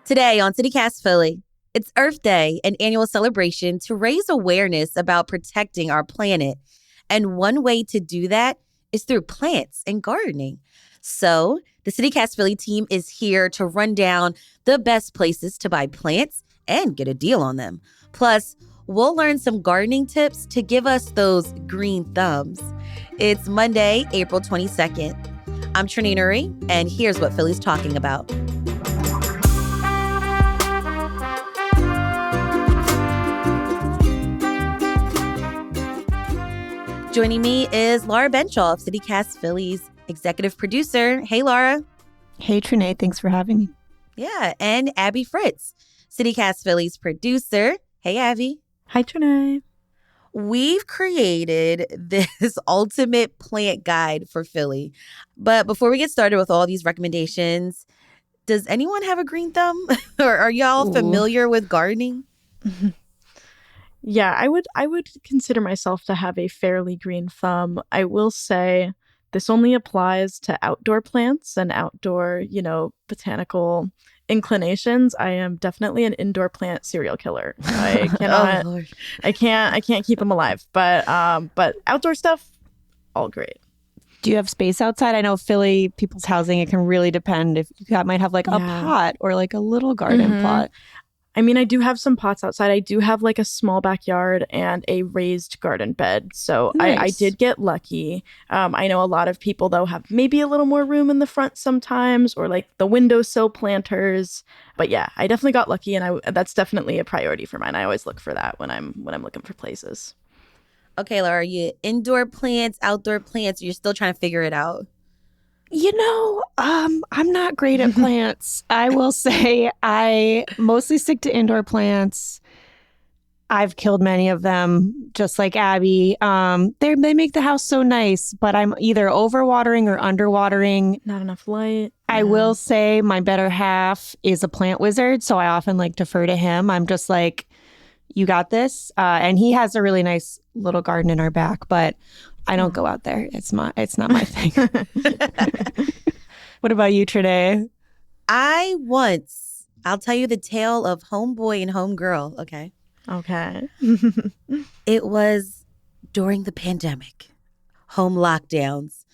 Today on CityCast Philly, it's Earth Day, an annual celebration to raise awareness about protecting our planet. And one way to do that is through plants and gardening. So the CityCast Philly team is here to run down the best places to buy plants and get a deal on them. Plus, we'll learn some gardening tips to give us those green thumbs. It's Monday, April 22nd. I'm Trenae Nuri, and here's what Philly's talking about. Joining me is Laura Benshoff, CityCast Philly's executive producer. Hey, Laura. Hey, Trenae. Thanks for having me. Yeah, and Abby Fritz, CityCast Philly's producer. Hey, Abby. Hi, Trenae. We've created this ultimate plant guide for Philly. But before we get started with all these recommendations, does anyone have a green thumb? Or are y'all familiar with gardening? Yeah, I would consider myself to have a fairly green thumb. I will say this only applies to outdoor plants and outdoor, botanical inclinations. I am definitely an indoor plant serial killer. I cannot I can't keep them alive. But outdoor stuff, all great. Do you have space outside? I know Philly, people's housing, it can really depend if you might have like a pot or like a little garden plot. I mean, I do have some pots outside. I do have like a small backyard and a raised garden bed. So nice. I did get lucky. I know a lot of people, though, have maybe a little more room in the front sometimes, or like the windowsill planters. But yeah, I definitely got lucky, and that's definitely a priority for mine. I always look for that when I'm looking for places. Okay, Laura, are you indoor plants, outdoor plants? Or you're still trying to figure it out? I'm not great at plants. I will say I mostly stick to indoor plants. I've killed many of them, just like Abby. They make the house so nice, but I'm either overwatering or underwatering. Not enough light. I will say my better half is a plant wizard, so I often defer to him. I'm just like, you got this. And he has a really nice little garden in our back, but I don't go out there. It's not my thing. What about you, Trenae? I'll tell you the tale of homeboy and homegirl, okay? Okay. It was during the pandemic, home lockdowns.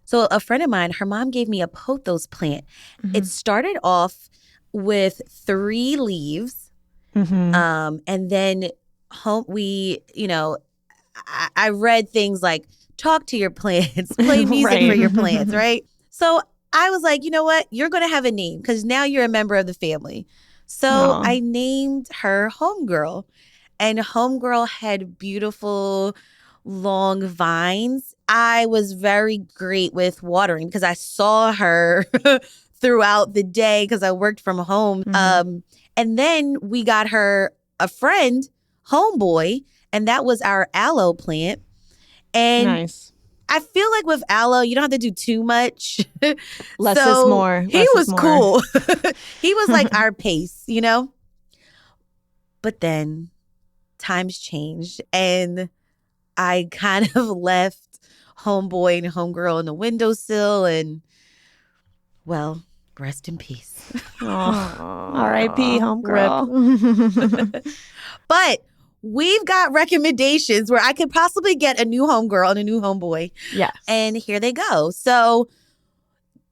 So a friend of mine, her mom gave me a pothos plant. Mm-hmm. It started off with 3 leaves. Mm-hmm. And then I read things like talk to your plants, play music for your plants, right? So I was like, you know what? You're going to have a name because now you're a member of the family. So I named her Homegirl. And Homegirl had beautiful, long vines. I was very great with watering because I saw her throughout the day because I worked from home. Mm-hmm. And then we got her a friend, Homeboy, and that was our aloe plant. And nice. I feel like with aloe, you don't have to do too much. Less is more. He was cool. He was like our pace, But then times changed and I kind of left Homeboy and Homegirl in the windowsill and, well, rest in peace. R.I.P. Homegirl. But we've got recommendations where I could possibly get a new homegirl and a new homeboy. Yes. And here they go. So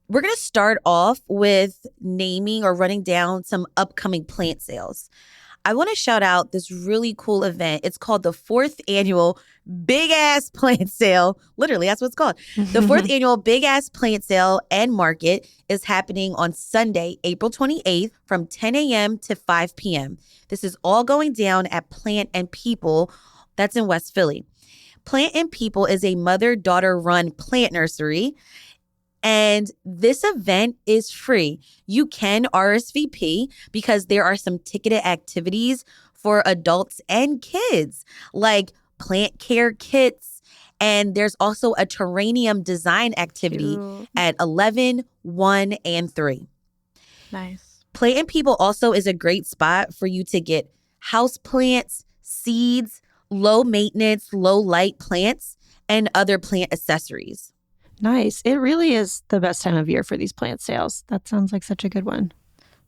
we're going to start off with naming or running down some upcoming plant sales. I want to shout out this really cool event. It's called the 4th annual Big Ass Plant Sale. Literally, that's what it's called. The 4th annual Big Ass Plant Sale and Market is happening on Sunday, April 28th from 10 a.m. to 5 p.m. This is all going down at Plant and People. That's in West Philly. Plant and People is a mother-daughter run plant nursery. And this event is free. You can RSVP because there are some ticketed activities for adults and kids, like plant care kits. And there's also a terrarium design activity at 11, 1, and 3. Nice. Plant and People also is a great spot for you to get house plants, seeds, low maintenance, low light plants, and other plant accessories. Nice. It really is the best time of year for these plant sales. That sounds like such a good one.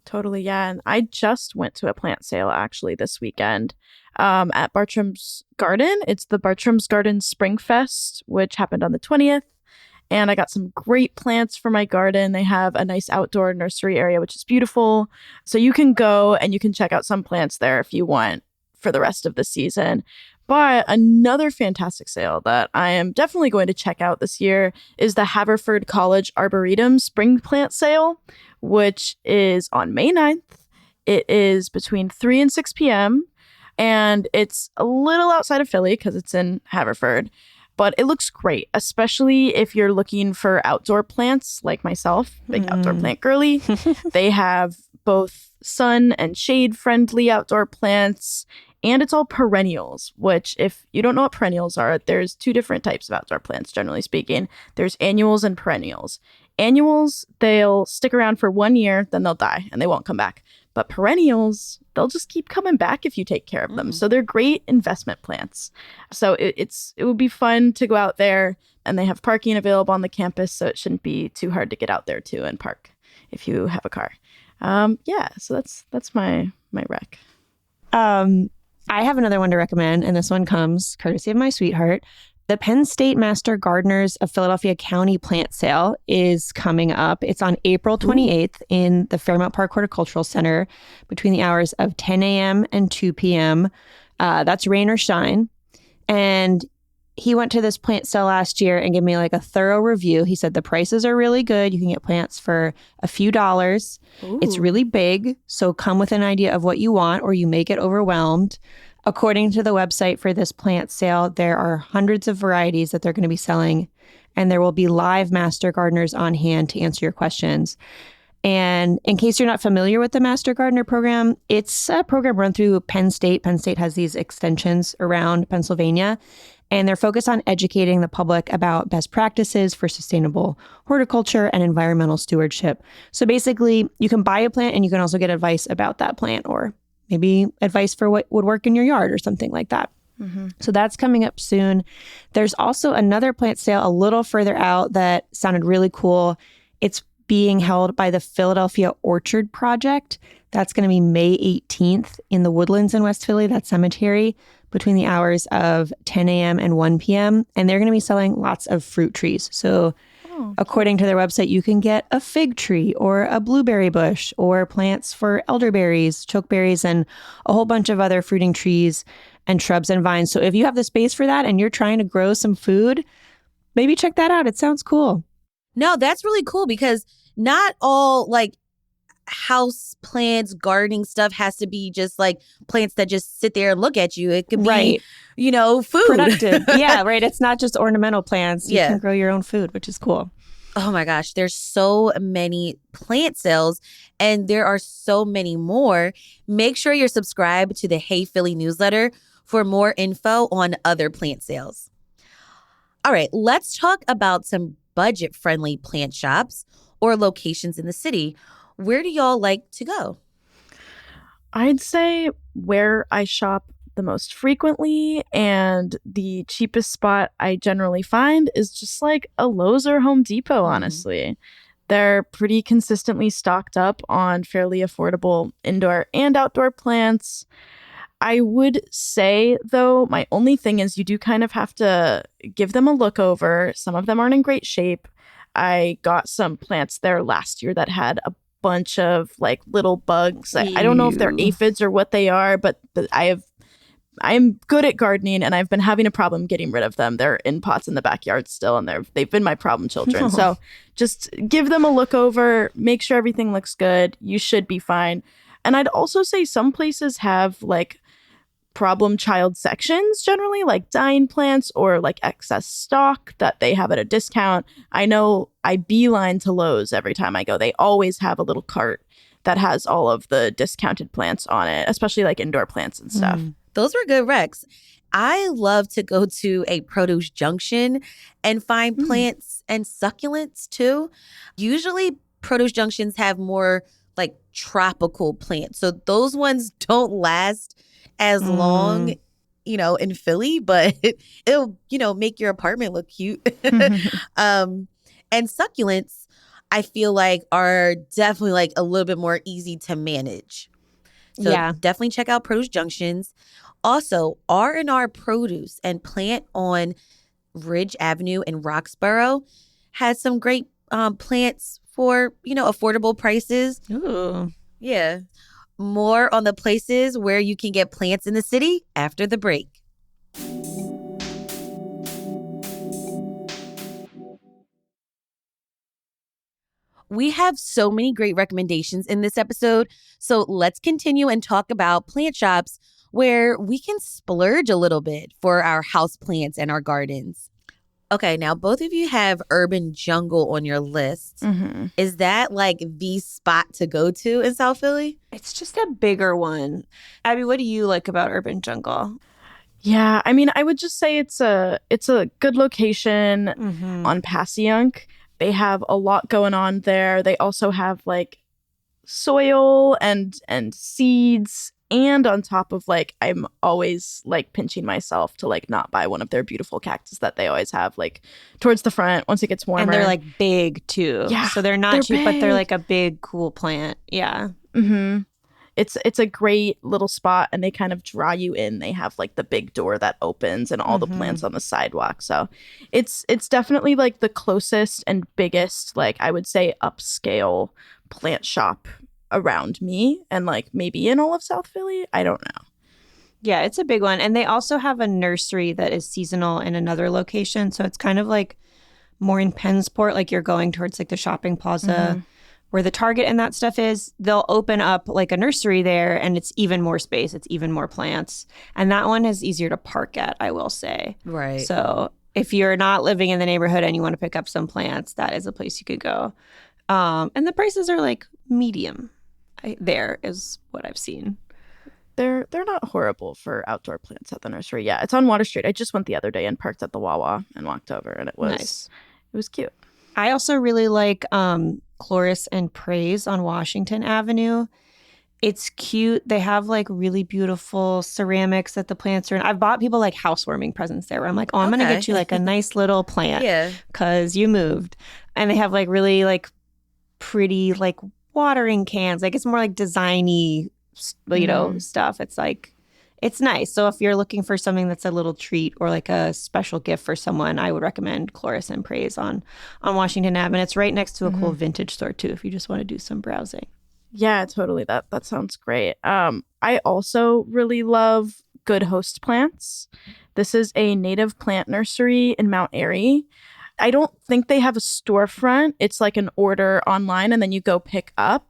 Totally, yeah. And I just went to a plant sale actually this weekend at Bartram's Garden. It's the Bartram's Garden Spring Fest, which happened on the 20th. And I got some great plants for my garden. They have a nice outdoor nursery area, which is beautiful. So you can go and you can check out some plants there if you want for the rest of the season. But another fantastic sale that I am definitely going to check out this year is the Haverford College Arboretum Spring Plant Sale, which is on May 9th. It is between 3 and 6 p.m. And it's a little outside of Philly because it's in Haverford. But it looks great, especially if you're looking for outdoor plants like myself, big outdoor plant girly. They have both sun and shade friendly outdoor plants, and it's all perennials, which if you don't know what perennials are, there's two different types of outdoor plants, generally speaking. There's annuals and perennials. Annuals, they'll stick around for 1 year, then they'll die and they won't come back. But perennials, they'll just keep coming back if you take care of them. So they're great investment plants. So it would be fun to go out there, and they have parking available on the campus, so it shouldn't be too hard to get out there too and park if you have a car. So that's my rec. I have another one to recommend, and this one comes courtesy of my sweetheart. The Penn State Master Gardeners of Philadelphia County Plant Sale is coming up. It's on April 28th in the Fairmount Park Horticultural Center between the hours of 10 a.m. and 2 p.m. That's rain or shine. And he went to this plant sale last year and gave me like a thorough review. He said the prices are really good. You can get plants for a few dollars. Ooh. It's really big, so come with an idea of what you want or you may get overwhelmed. According to the website for this plant sale, there are hundreds of varieties that they're going to be selling, and there will be live master gardeners on hand to answer your questions. And in case you're not familiar with the Master Gardener program, it's a program run through Penn State. Penn State has these extensions around Pennsylvania, and they're focused on educating the public about best practices for sustainable horticulture and environmental stewardship. So basically, you can buy a plant and you can also get advice about that plant, or maybe advice for what would work in your yard or something like that. Mm-hmm. So that's coming up soon. There's also another plant sale a little further out that sounded really cool. It's being held by the Philadelphia Orchard Project. That's going to be May 18th in the Woodlands in West Philly, that cemetery, between the hours of 10 a.m. and 1 p.m. And they're going to be selling lots of fruit trees. So according to their website, you can get a fig tree or a blueberry bush or plants for elderberries, chokeberries, and a whole bunch of other fruiting trees and shrubs and vines. So if you have the space for that and you're trying to grow some food, maybe check that out. It sounds cool. No, that's really cool because not all like house plants, gardening stuff has to be just like plants that just sit there and look at you. It could be, food. Productive. Yeah, right. It's not just ornamental plants. You can grow your own food, which is cool. Oh my gosh, there's so many plant sales and there are so many more. Make sure you're subscribed to the Hey Philly newsletter for more info on other plant sales. All right, let's talk about some budget-friendly plant shops or locations in the city. Where do y'all like to go? I'd say where I shop the most frequently and the cheapest spot I generally find is just like a Lowe's or Home Depot, honestly. They're pretty consistently stocked up on fairly affordable indoor and outdoor plants. I would say, though, my only thing is you do kind of have to give them a look over. Some of them aren't in great shape. I got some plants there last year that had a bunch of like little bugs. I don't know if they're aphids or what they are, but I'm good at gardening and I've been having a problem getting rid of them. They're in pots in the backyard still, and they've been my problem children. So just give them a look over, make sure everything looks good. You should be fine. And I'd also say some places have like problem child sections, generally like dying plants or like excess stock that they have at a discount. I know I beeline to Lowe's every time I go. They always have a little cart that has all of the discounted plants on it, especially like indoor plants and stuff. Those were good recs. I love to go to a produce junction and find plants and succulents too. Usually produce junctions have more like tropical plants. So those ones don't last as long, in Philly, but it'll, make your apartment look cute. And succulents, I feel like are definitely like a little bit more easy to manage. So Yeah. definitely check out Produce Junctions. Also, R&R Produce and Plant on Ridge Avenue in Roxborough has some great plants for, affordable prices. Ooh. Yeah. More on the places where you can get plants in the city after the break. We have so many great recommendations in this episode, so let's continue and talk about plant shops where we can splurge a little bit for our house plants and our gardens. Okay, now both of you have Urban Jungle on your list. Mm-hmm. Is that like the spot to go to in South Philly? It's just a bigger one. Abby, what do you like about Urban Jungle? Yeah, I mean, I would just say it's a good location on Passyunk. They have a lot going on there. They also have like soil and seeds, and on top of like, I'm always like pinching myself to like not buy one of their beautiful cactus that they always have like towards the front once it gets warmer. And they're like big too. Yeah, so they're not cheap, but they're like a big cool plant. Yeah. Mm-hmm. It's a great little spot, and they kind of draw you in. They have like the big door that opens and all the plants on the sidewalk. So it's definitely like the closest and biggest, like I would say, upscale plant shop around me, and like maybe in all of South Philly. I don't know. Yeah, it's a big one. And they also have a nursery that is seasonal in another location. So it's kind of like more in Pennsport, like you're going towards like the shopping plaza where the Target and that stuff is. They'll open up like a nursery there, and it's even more space. It's even more plants. And that one is easier to park at, I will say. Right. So if you're not living in the neighborhood and you want to pick up some plants, that is a place you could go. And the prices are like medium. There is what I've seen. They're not horrible for outdoor plants at the nursery. Yeah, it's on Water Street. I just went the other day and parked at the Wawa and walked over, and it was nice. It was cute. I also really like Chloris and Praise on Washington Avenue. It's cute. They have like really beautiful ceramics that the plants are in. I've bought people like housewarming presents there where I'm like, oh, I'm going to get you like a nice little plant because you moved. And they have like really like pretty like watering cans. Like it's more like designy, stuff. It's like, it's nice. So if you're looking for something that's a little treat or like a special gift for someone, I would recommend Chloris and Praise on Washington Ave. And it's right next to a cool vintage store too, if you just want to do some browsing. Yeah, totally. That sounds great. I also really love Good Host Plants. This is a native plant nursery in Mount Airy. I don't think they have a storefront. It's like an order online and then you go pick up.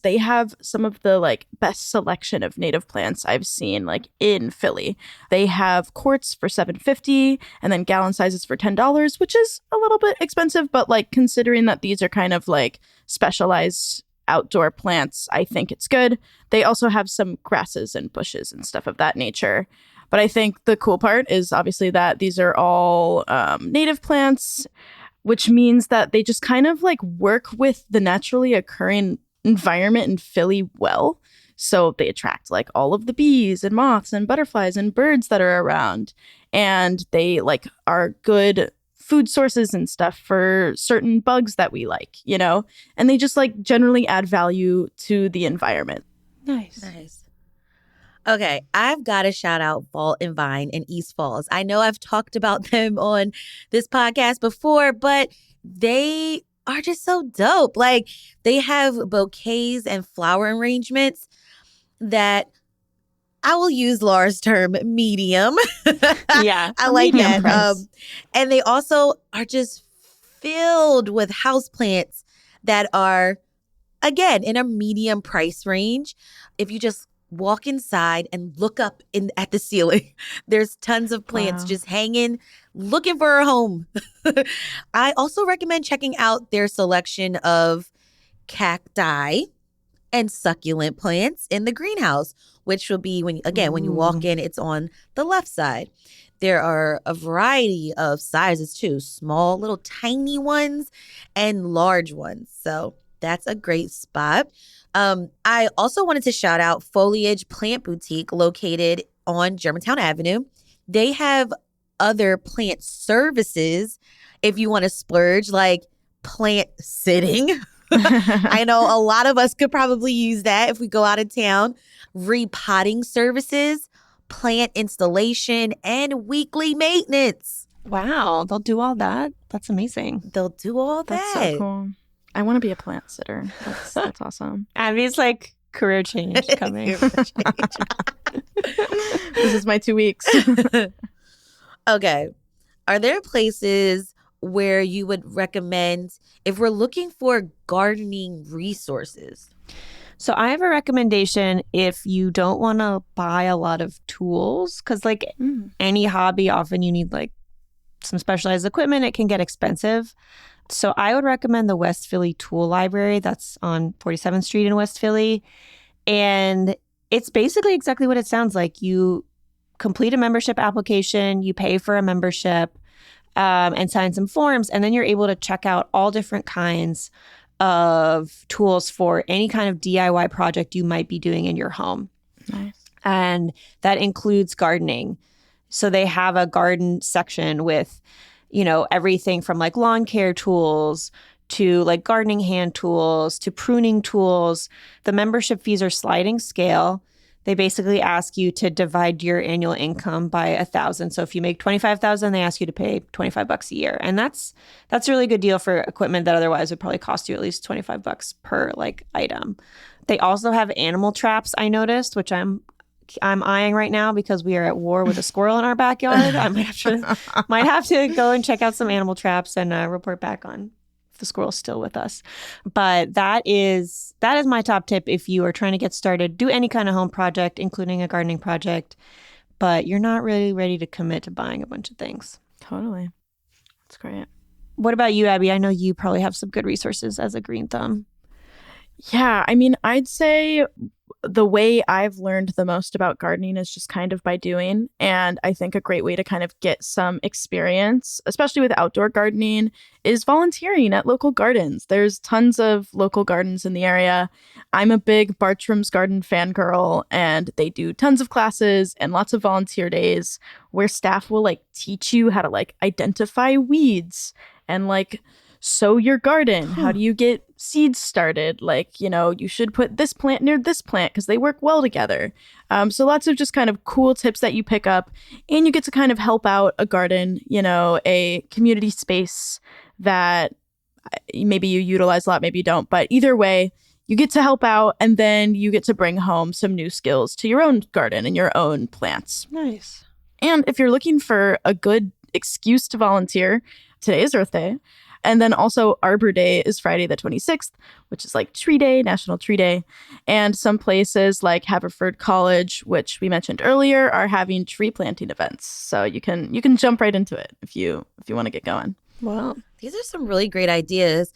They have some of the like best selection of native plants I've seen like in Philly. They have quarts for $7.50 and then gallon sizes for $10, which is a little bit expensive, but like considering that these are kind of like specialized outdoor plants, I think it's good. They also have some grasses and bushes and stuff of that nature. But I think the cool part is obviously that these are all native plants, which means that they just kind of like work with the naturally occurring environment in Philly well. So they attract like all of the bees and moths and butterflies and birds that are around. And they like are good food sources and stuff for certain bugs that we like, and they just like generally add value to the environment. Nice. Okay, I've got to shout out Vault and Vine in East Falls. I know I've talked about them on this podcast before, but they are just so dope. Like they have bouquets and flower arrangements that I will use Laura's term medium. Yeah, I like that. And they also are just filled with houseplants that are, again, in a medium price range. If you just walk inside and look up at the ceiling, there's tons of plants just hanging, looking for a home. I also recommend checking out their selection of cacti and succulent plants in the greenhouse, which will be when you walk in, it's on the left side. There are a variety of sizes too, small, little tiny ones and large ones. So that's a great spot. I also wanted to shout out Foliage Plant Boutique located on Germantown Avenue. They have other plant services if you want to splurge, like plant sitting. I know a lot of us could probably use that if we go out of town. Repotting services, plant installation, and weekly maintenance. Wow, they'll do all that? That's amazing. They'll do all that. That's so cool. I want to be a plant sitter. That's awesome. Abby's like career change coming. This is my 2 weeks. Okay. Are there places where you would recommend if we're looking for gardening resources? So I have a recommendation if you don't want to buy a lot of tools, because like any hobby, often you need like some specialized equipment. It can get expensive. So I would recommend the West Philly Tool Library. That's on 47th Street in West Philly. And it's basically exactly what it sounds like. You complete a membership application, you pay for a membership, and sign some forms, and then you're able to check out all different kinds of tools for any kind of DIY project you might be doing in your home. Nice. And that includes gardening. So they have a garden section with, you know, everything from like lawn care tools to like gardening hand tools to pruning tools. The membership fees are sliding scale. They basically ask you to divide your annual income by 1,000. So if you make 25,000, they ask you to pay $25 a year. And that's a really good deal for equipment that otherwise would probably cost you at least $25 per like item. They also have animal traps, I noticed, which I'm eyeing right now because we are at war with a squirrel in our backyard. I might have to go and check out some animal traps and report back on if the squirrel's still with us. But that is my top tip if you are trying to get started, do any kind of home project, including a gardening project, but you're not really ready to commit to buying a bunch of things. Totally. That's great. What about you, Abby? I know you probably have some good resources as a green thumb. Yeah, I mean, I'd say the way I've learned the most about gardening is just kind of by doing. And I think a great way to kind of get some experience, especially with outdoor gardening, is volunteering at local gardens. There's tons of local gardens in the area. I'm a big Bartram's Garden fangirl, and they do tons of classes and lots of volunteer days where staff will like teach you how to like identify weeds and like sow your garden. How do you get seeds started? Like, you know, you should put this plant near this plant because they work well together. So lots of just kind of cool tips that you pick up, and you get to kind of help out a garden, you know, a community space that maybe you utilize a lot, maybe you don't. But either way, you get to help out, and then you get to bring home some new skills to your own garden and your own plants. Nice. And if you're looking for a good excuse to volunteer, today is Earth Day. And then also Arbor Day is Friday the 26th, which is like Tree Day, National Tree Day. And some places like Haverford College, which we mentioned earlier, are having tree planting events. So you can jump right into it if you want to get going. Wow. These are some really great ideas.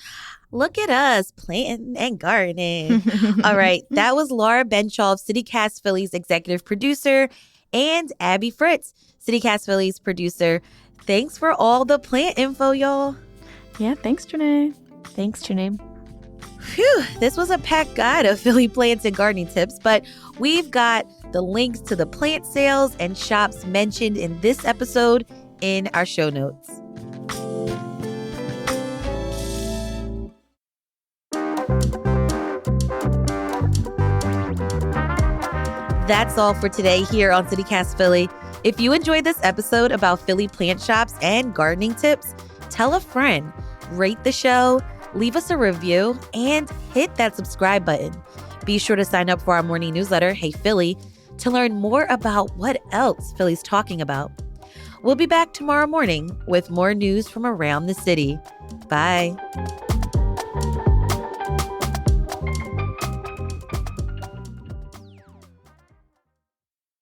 Look at us planting and gardening. All right. That was Laura Benshoff, CityCast Philly's executive producer, and Abby Fritz, CityCast Philly's producer. Thanks for all the plant info, y'all. Yeah, thanks, Trenae. Thanks, Trenae. Phew, this was a packed guide of Philly plants and gardening tips, but we've got the links to the plant sales and shops mentioned in this episode in our show notes. That's all for today here on CityCast Philly. If you enjoyed this episode about Philly plant shops and gardening tips, tell a friend, rate the show, leave us a review, and hit that subscribe button. Be sure to sign up for our morning newsletter, Hey Philly, to learn more about what else Philly's talking about. We'll be back tomorrow morning with more news from around the city. Bye.